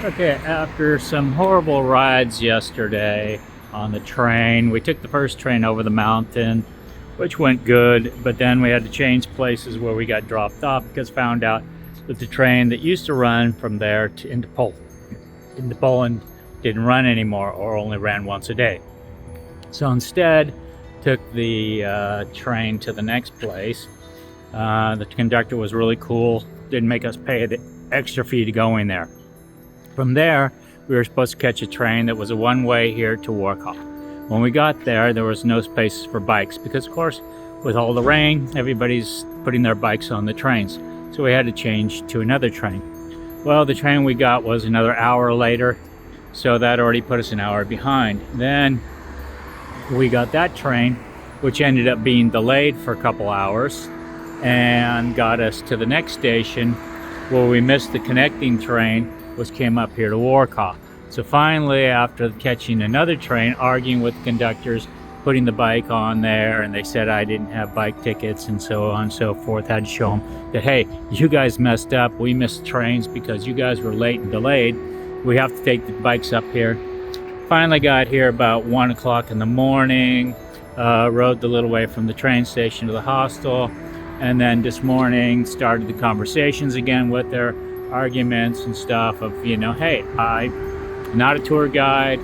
Okay, after some horrible rides yesterday on the train, we took the first train over the mountain, which went good, but then we had to change places where we got dropped off because found out that the train that used to run from there to into Poland didn't run anymore, or only ran once a day. So instead, took the train to the next place. The conductor was really cool, didn't make us pay the extra fee to go in there. From there, we were supposed to catch a train that was a one-way here to Wrocław. When we got there, there was no spaces for bikes because, of course, with all the rain, everybody's putting their bikes on the trains. So we had to change to another train. Well, the train we got was another hour later, so that already put us an hour behind. Then we got that train, which ended up being delayed for a couple hours and got us to the next station where we missed the connecting train, which came up here to Wrocław. So finally, after catching another train, arguing with the conductors, putting the bike on there, and they said I didn't have bike tickets and so on and so forth, had to show them that, hey, you guys messed up, we missed trains because you guys were late and delayed, we have to take the bikes up here. Finally got here about 1 o'clock in the morning, rode the little way from the train station to the hostel, and then this morning started the conversations again with their arguments and stuff of, you know, hey, I'm not a tour guide,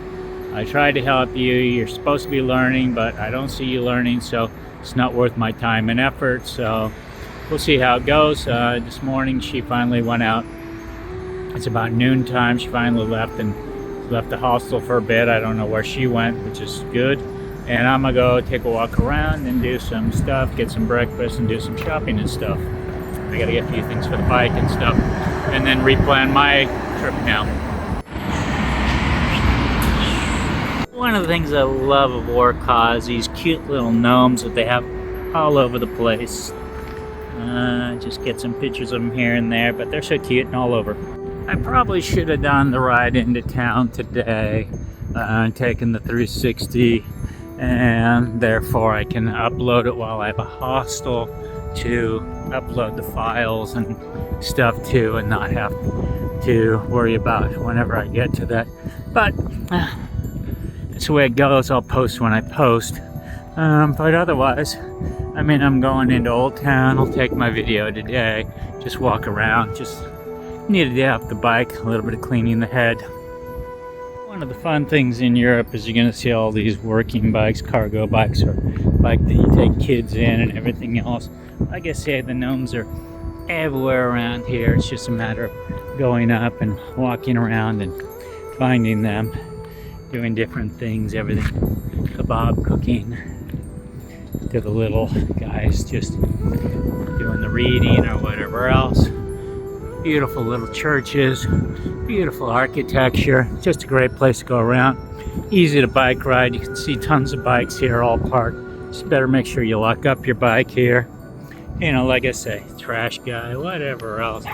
I tried to help you, you're supposed to be learning, but I don't see you learning, so it's not worth my time and effort. So we'll see how it goes. This morning she finally went out, it's about noon time, she finally left the hostel for a bit. I don't know where she went, which is good, and I'm gonna go take a walk around and do some stuff, get some breakfast and do some shopping and stuff. I gotta get a few things for the bike and stuff, and then replan my trip now. One of the things I love of Wrocław is these cute little gnomes that they have all over the place. Just get some pictures of them here and there, but they're so cute and all over. I probably should have done the ride into town today, taken the 360, and therefore I can upload it while I have a hostel to upload the files and stuff to, and not have to worry about whenever I get to that. But that's the way it goes. I'll post when I post. But otherwise, I mean, I'm going into Old Town. I'll take my video today, just walk around, just needed to have the bike, a little bit of cleaning the head. One of the fun things in Europe is you're going to see all these working bikes, cargo bikes, or bike that you take kids in and everything else. Like I say, the gnomes are everywhere around here. It's just a matter of going up and walking around and finding them, doing different things, everything kebab cooking to the little guys just doing the reading or whatever else. Beautiful little churches, beautiful architecture, just a great place to go around. Easy to bike ride. You can see tons of bikes here all parked. Just better make sure you lock up your bike here. You know, like I say, trash guy, whatever else.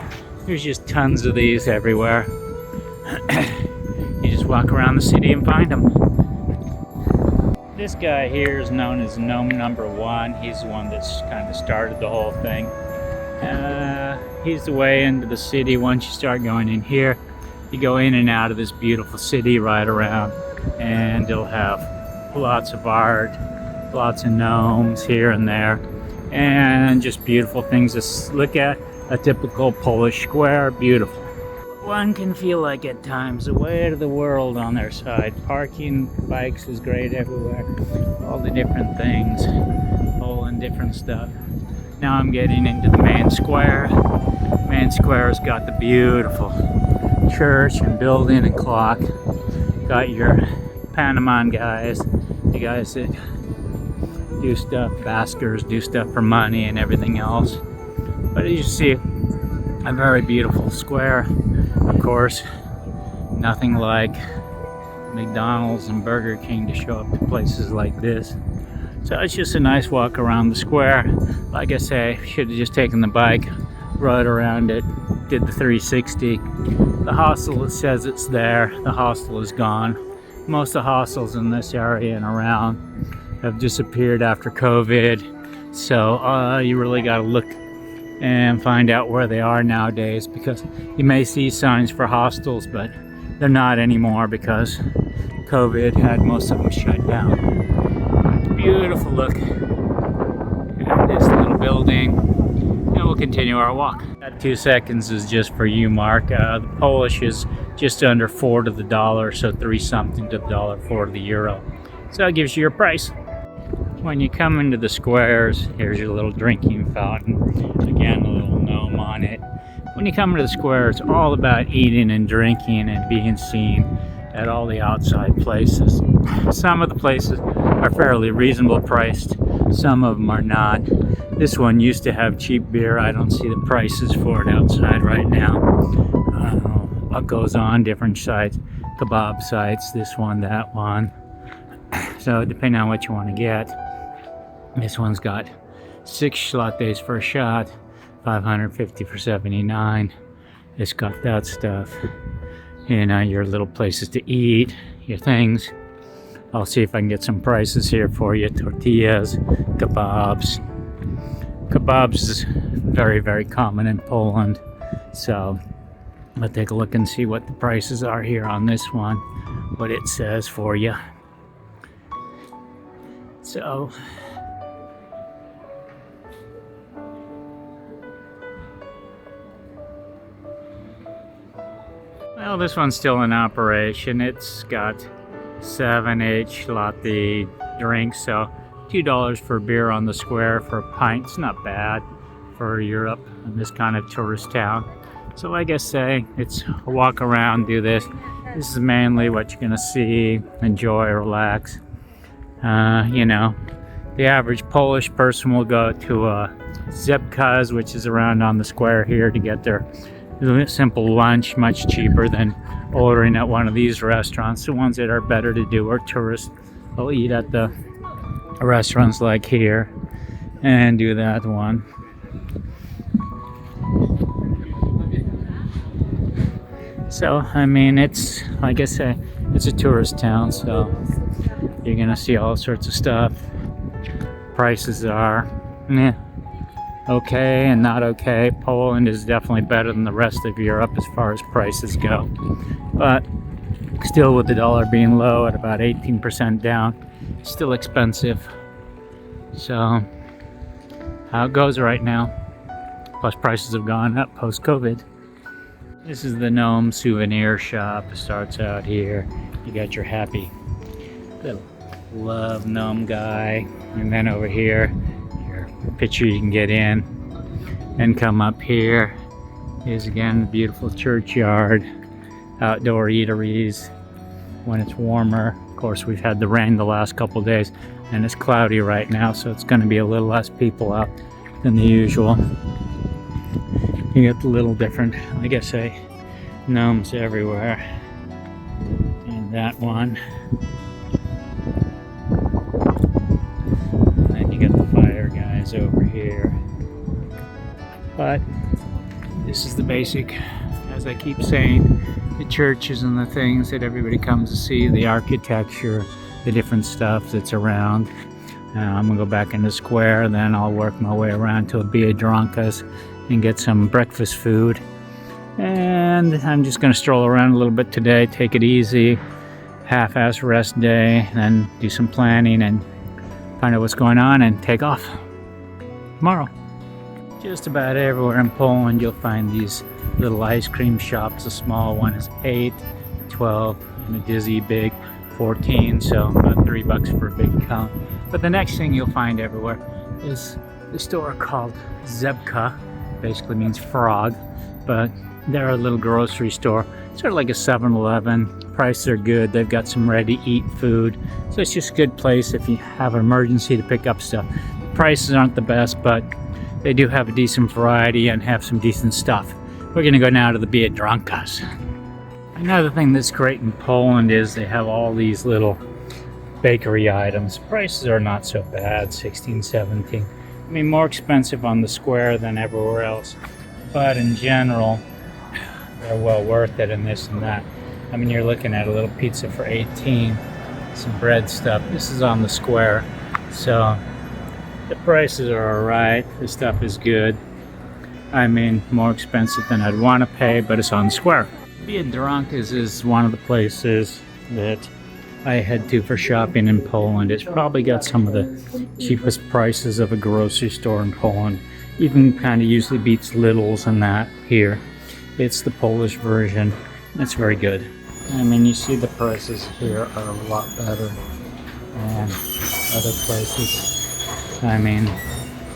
There's just tons of these everywhere. You just walk around the city and find them. This guy here is known as Gnome Number 1. He's the one that's kind of started the whole thing. He's the way into the city. Once you start going in here, you go in and out of this beautiful city right around, and it'll have lots of art, lots of gnomes here and there, and just beautiful things to look at. A typical Polish square, beautiful. One can feel like at times the weight of the world on their side. Parking bikes is great everywhere, all the different things, all in different stuff. Now I'm getting into the main square. Main square's got the beautiful church and building and clock. Got your Panamon guys, the guys that do stuff, baskers, do stuff for money and everything else. But as you see, a very beautiful square. Of course, nothing like McDonald's and Burger King to show up to places like this. So it's just a nice walk around the square. Like I say, should have just taken the bike, rode around it, did the 360. The hostel, it says it's there. The hostel is gone. Most of the hostels in this area and around have disappeared after COVID. So you really got to look and find out where they are nowadays, because you may see signs for hostels, but they're not anymore because COVID had most of them shut down. Beautiful look at this little building, and we'll continue our walk. That 2 seconds is just for you, Mark. The Polish is just under 4 to the dollar, so 3 something to the dollar, 4 to the euro. So that gives you your price. When you come into the squares, here's your little drinking fountain. Again, a little gnome on it. When you come into the square, it's all about eating and drinking and being seen at all the outside places. Some of the places are fairly reasonable priced, some of them are not. This one used to have cheap beer. I don't see the prices for it outside right now. What goes on, different sites, kebab sites, this one, that one. So depending on what you want to get. This one's got 6 lattes for a shot, 550 for 79. It's got that stuff. You know, your little places to eat, your things. I'll see if I can get some prices here for you. Tortillas, kebabs. Kebabs is very, very common in Poland. So I'll take a look and see what the prices are here on this one, what it says for you. So well, this one's still in operation. It's got 7H latte drinks, so $2 for beer on the square for a pint. It's not bad for Europe in this kind of tourist town. So like I say, it's a walk around, do this. This is mainly what you're gonna see, enjoy, relax. You know, the average Polish person will go to a AZUB, which is around on the square here, to get their simple lunch, much cheaper than ordering at one of these restaurants. The ones that are better to do are tourists. They'll eat at the restaurants like here and do that one. So I mean, it's like I say, it's a tourist town, so you're gonna see all sorts of stuff. Prices are okay and not okay. Poland is definitely better than the rest of Europe as far as prices go, but still, with the dollar being low at about 18% down, still expensive. So how it goes right now. Plus prices have gone up post-COVID. This is the gnome souvenir shop. It starts out here. You got your happy little love gnome guy, and then over here your picture you can get in and come up here. Here's again the beautiful churchyard, outdoor eateries when it's warmer. Of course, we've had the rain the last couple days and it's cloudy right now, so it's going to be a little less people out than the usual. You get the little different, like I say, gnomes everywhere. And that one. And you got the fire guys over here. But this is the basic, as I keep saying, the churches and the things that everybody comes to see, the architecture, the different stuff that's around. I'm gonna go back in the square, then I'll work my way around to a Biedronka's and get some breakfast food. And I'm just gonna stroll around a little bit today, take it easy, half-ass rest day, then do some planning and find out what's going on and take off tomorrow. Just about everywhere in Poland you'll find these little ice cream shops. A small one is 8, 12, and a dizzy big 14, so about $3 for a big cone. But the next thing you'll find everywhere is the store called Zebka. Basically means frog, but they're a little grocery store, sort of like a 7-Eleven. Prices are good. They've got some ready-to-eat food, so it's just a good place if you have an emergency to pick up stuff. Prices aren't the best, but they do have a decent variety and have some decent stuff. We're gonna go now to the Biedronka's. Another thing that's great in Poland is they have all these little bakery items. Prices are not so bad, 16, 17. I mean, more expensive on the square than everywhere else, but in general, they're well worth it, and this and that. I mean, you're looking at a little pizza for 18, some bread stuff. This is on the square, so the prices are alright. The stuff is good. I mean, more expensive than I'd want to pay, but it's on the square. Biedronka's is one of the places that I head to for shopping in Poland. It's probably got some of the cheapest prices of a grocery store in Poland. Even kind of usually beats Lidl's and that here. It's the Polish version. It's very good. I mean, you see the prices here are a lot better than other places. I mean,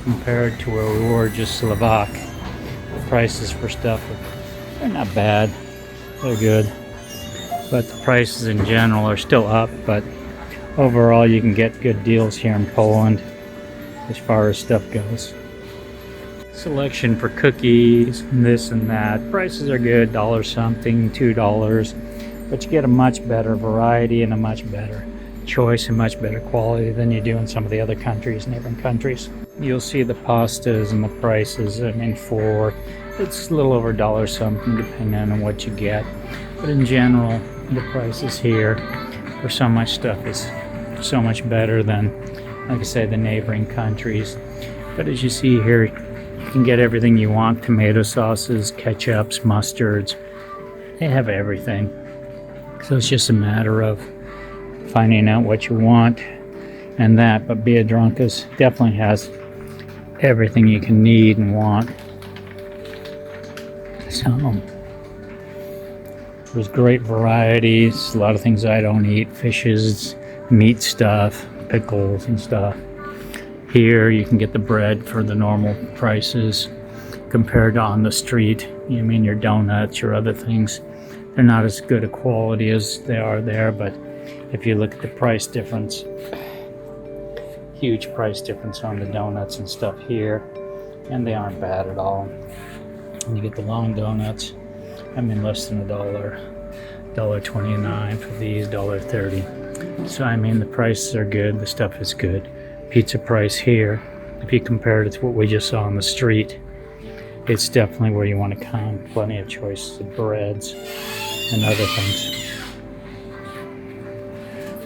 compared to where we were just Slovak, the prices for stuff are not bad. They're good. But the prices in general are still up, but overall you can get good deals here in Poland as far as stuff goes. Selection for cookies, and this and that. Prices are good, $1 something, $2, but you get a much better variety and a much better choice and much better quality than you do in some of the other countries, neighboring countries. You'll see the pastas and the prices. I mean, it's a little over $1 something depending on what you get, but in general the prices here for so much stuff is so much better than, like I say, the neighboring countries. But as you see here, you can get everything you want: tomato sauces, ketchups, mustards. They have everything. So it's just a matter of finding out what you want and that. But Biedronka's definitely has everything you can need and want. So there's great varieties, a lot of things I don't eat: fishes, meat stuff, pickles and stuff. Here you can get the bread for the normal prices compared to on the street. You mean your donuts, your other things, they're not as good a quality as they are there, but if you look at the price difference, huge price difference on the donuts and stuff here, and they aren't bad at all. And you get the long donuts, I mean less than $1.29 for these, $1.30. So I mean the prices are good, the stuff is good. Pizza price here, if you compare it to what we just saw on the street, it's definitely where you want to come. Plenty of choices of breads and other things.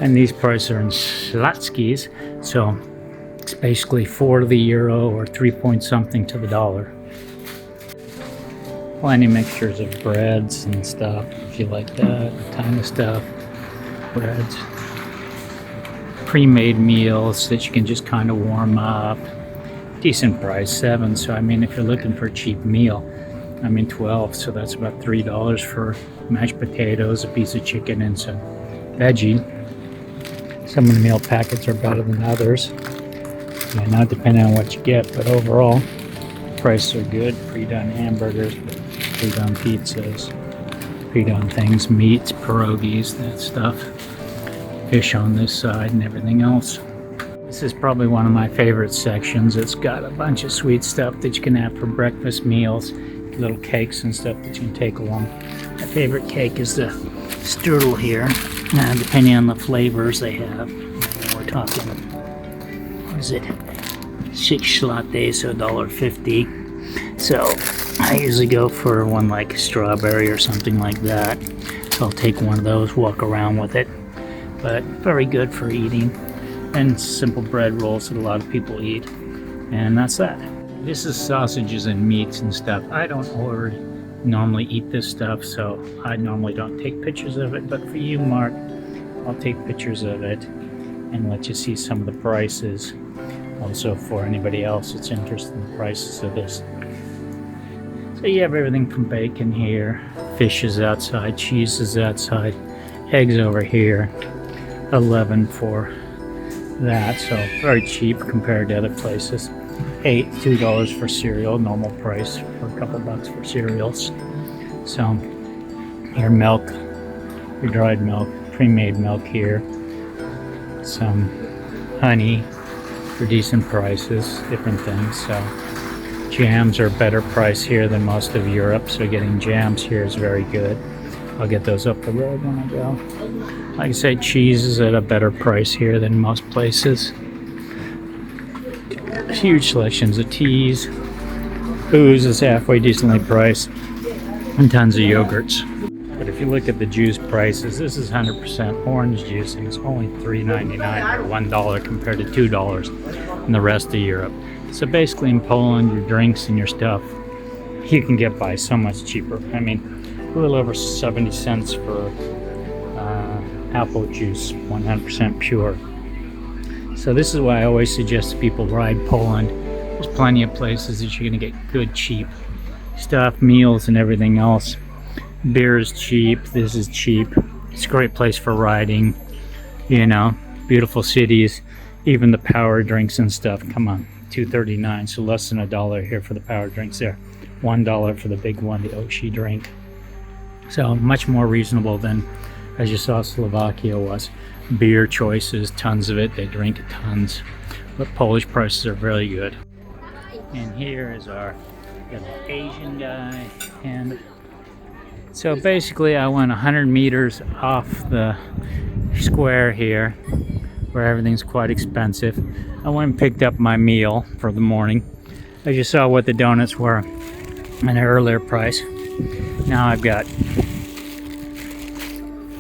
And these prices are in zlotys, so it's basically 4 to the euro or 3 point something to the dollar. Plenty mixtures of breads and stuff if you like that, kind of stuff. Breads, pre-made meals that you can just kind of warm up. Decent price, $7. So I mean, if you're looking for a cheap meal, I mean $12, so that's about $3 for mashed potatoes, a piece of chicken, and some veggie. Some of the meal packets are better than others. Yeah, not depending on what you get, but overall prices are good. Pre-done hamburgers, pre-done pizzas, pre-done things, meats, pierogies, that stuff. Fish on this side and everything else. This is probably one of my favorite sections. It's got a bunch of sweet stuff that you can have for breakfast meals, little cakes and stuff that you can take along. My favorite cake is the strudel here. Depending on the flavors they have, we're talking, what is it, 6 zloty, so $1.50. So I usually go for one like strawberry or something like that. So I'll take one of those, walk around with it. But very good for eating. And simple bread rolls that a lot of people eat. And that's that. This is sausages and meats and stuff. I don't normally eat this stuff, so I normally don't take pictures of it. But for you, Mark, I'll take pictures of it and let you see some of the prices. Also for anybody else that's interested in the prices of this. So you have everything from bacon here, fish is outside, cheese is outside, eggs over here, 11 for that, so very cheap compared to other places. $2 for cereal, normal price for a couple bucks for cereals. So your milk, your dried milk, pre-made milk here, some honey for decent prices, different things. So jams are a better price here than most of Europe, so getting jams here is very good. I'll get those up the road when I go. Like I say, cheese is at a better price here than most places. Huge selections of teas. Booze is halfway decently priced. And tons of yogurts. But if you look at the juice prices, this is 100% orange juice and it's only $3.99 or $1 compared to $2 in the rest of Europe. So basically in Poland, your drinks and your stuff, you can get by so much cheaper. I mean, a little over 70 cents for apple juice, 100% pure. So this is why I always suggest to people ride Poland. There's plenty of places that you're gonna get good cheap stuff, meals and everything else. Beer is cheap, this is cheap. It's a great place for riding, you know, beautiful cities, even the power drinks and stuff. Come on, $2.39, so less than $1 here for the power drinks there. $1 for the big one, the Oshi drink. So much more reasonable than, as you saw, Slovakia was. Beer choices, tons of it, they drink tons. But Polish prices are very good. And here is our Asian guy. And so basically I went 100 meters off the square here, where everything's quite expensive. I went and picked up my meal for the morning. As you saw what the donuts were at an earlier price. Now I've got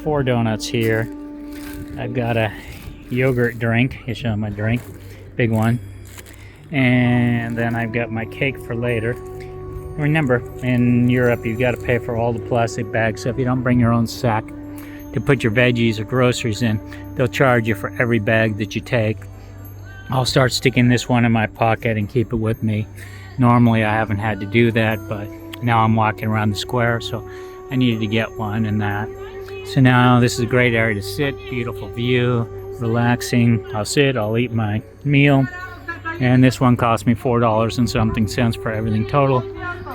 4 donuts here. I've got a yogurt drink. You show my drink, big one. And then I've got my cake for later. Remember, in Europe, you've got to pay for all the plastic bags. So if you don't bring your own sack to put your veggies or groceries in, they'll charge you for every bag that you take. I'll start sticking this one in my pocket and keep it with me. Normally, I haven't had to do that, but now I'm walking around the square, so I needed to get one and that. So now this is a great area to sit, beautiful view, relaxing. I'll sit, I'll eat my meal, and this one cost me $4 and something cents for everything total,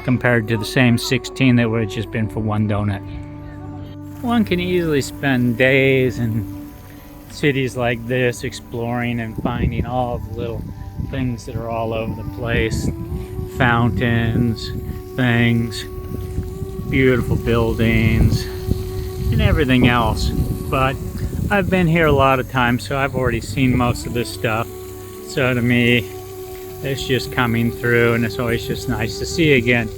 compared to the same 16 that would have just been for one donut. One can easily spend days in cities like this exploring and finding all the little things that are all over the place. Fountains, things, beautiful buildings, and everything else. But I've been here a lot of times, so I've already seen most of this stuff. So to me, it's just coming through, and it's always just nice to see again.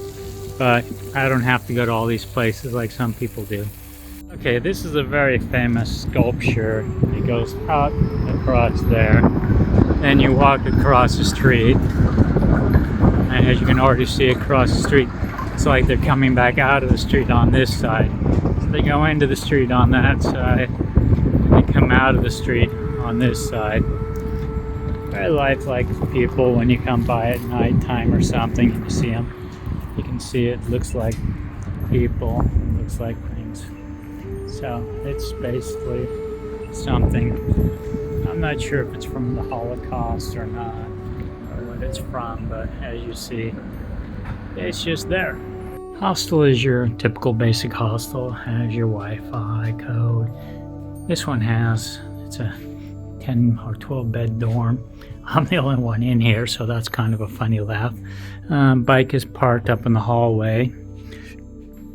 But I don't have to go to all these places like some people do. Okay, this is a very famous sculpture. It goes out across there. Then you walk across the street. And as you can already see across the street, it's like they're coming back out of the street on this side. So they go into the street on that side. They come out of the street on this side. Very lifelike people when you come by at night time or something and you see them. You can see it looks like people, it looks like things. So it's basically something. I'm not sure if it's from the Holocaust or not, or what it's from, but as you see, it's just there. Hostel is your typical basic hostel, has your Wi-Fi code. This one has, it's a 10 or 12 bed dorm. I'm the only one in here, so that's kind of a funny laugh. Bike is parked up in the hallway.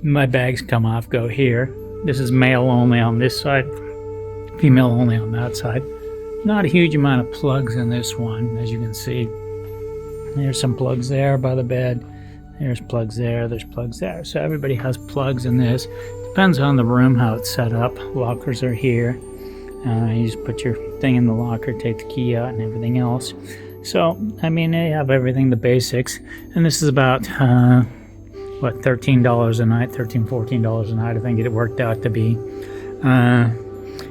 My bags come off, go here. This is male only on this side, female only on that side. Not a huge amount of plugs in this one, as you can see. There's some plugs there by the bed. There's plugs there, there's plugs there. So everybody has plugs in this. Depends on the room, how it's set up. Lockers are here. You just put your thing in the locker, take the key out and everything else. So, I mean, they have everything, the basics. And this is about, what, $13 a night, $13, $14 a night, I think it worked out to be.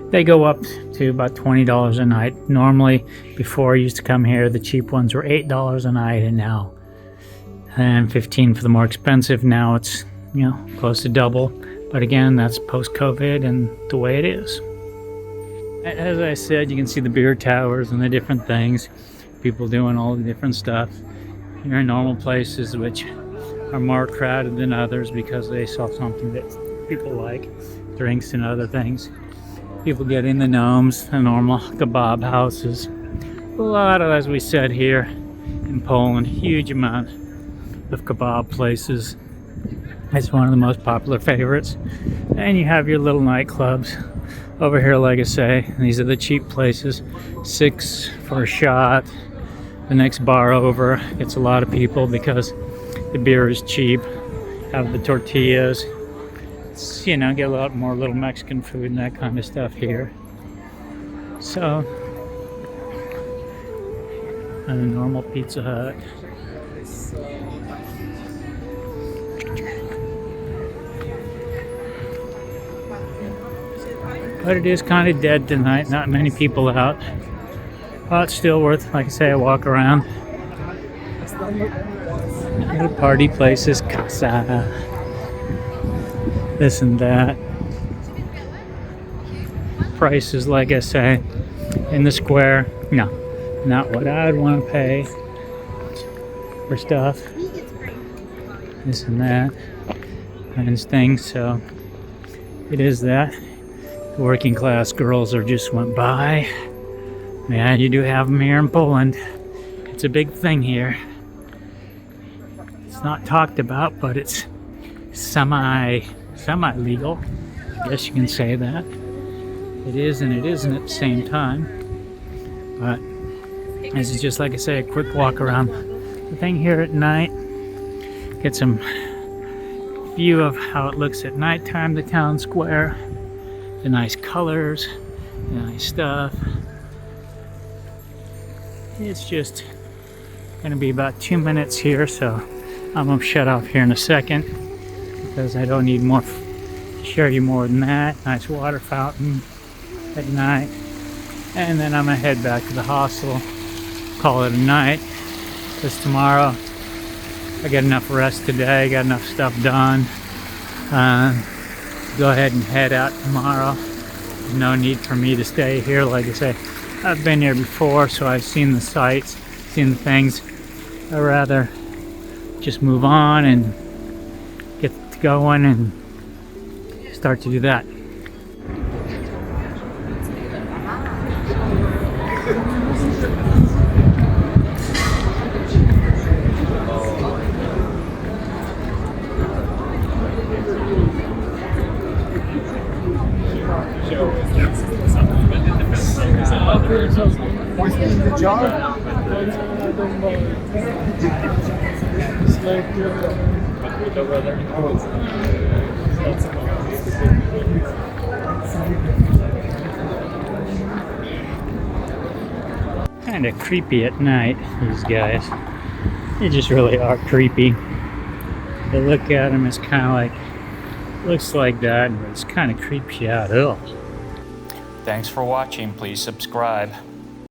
They go up to about $20 a night. Normally, before I used to come here, the cheap ones were $8 a night, and now, and $15 for the more expensive. Now it's, you know, close to double. But again, that's post-COVID and the way it is. As I said, you can see the beer towers and the different things. People doing all the different stuff. You're in normal places which are more crowded than others because they sell something that people like, drinks and other things. People get in the gnomes, the normal kebab houses. A lot of, as we said here in Poland, huge amount of kebab places. It's one of the most popular favorites. And you have your little nightclubs. Over here, like I say, these are the cheap places. $6 for a shot. The next bar over gets a lot of people because the beer is cheap. Have the tortillas. It's, you know, get a lot more little Mexican food and that kind of stuff here. So, a normal Pizza Hut. But it is kind of dead tonight, not many people out. But it's still worth, like I say, a walk around. Little party places, casa, this and that. Prices, like I say, in the square, no, not what I'd want to pay for stuff. This and that, and things. So it is that. The working class girls are just went by. Yeah, you do have them here in Poland. It's a big thing here. It's not talked about, but it's semi-legal. I guess you can say that. It is and it isn't at the same time. But this is just, like I say, a quick walk around the thing here at night. Get some view of how it looks at nighttime, the town square. The nice colors, the nice stuff. It's just going to be about 2 minutes here, so I'm going to shut off here in a second because I don't need more to show you more than that. Nice water fountain at night. And then I'm going to head back to the hostel, call it a night, because tomorrow I got enough rest today, got enough stuff done. Go ahead and head out tomorrow. There's no need for me to stay here. Like I say, I've been here before, so I've seen the sights, seen the things. I'd rather just move on and get going and start to do that. Kind of creepy at night, these guys. They just really are creepy. They look at them, it's kind of like, looks like that, but it's kind of creeps you out. Ugh. Thanks for watching. Please subscribe.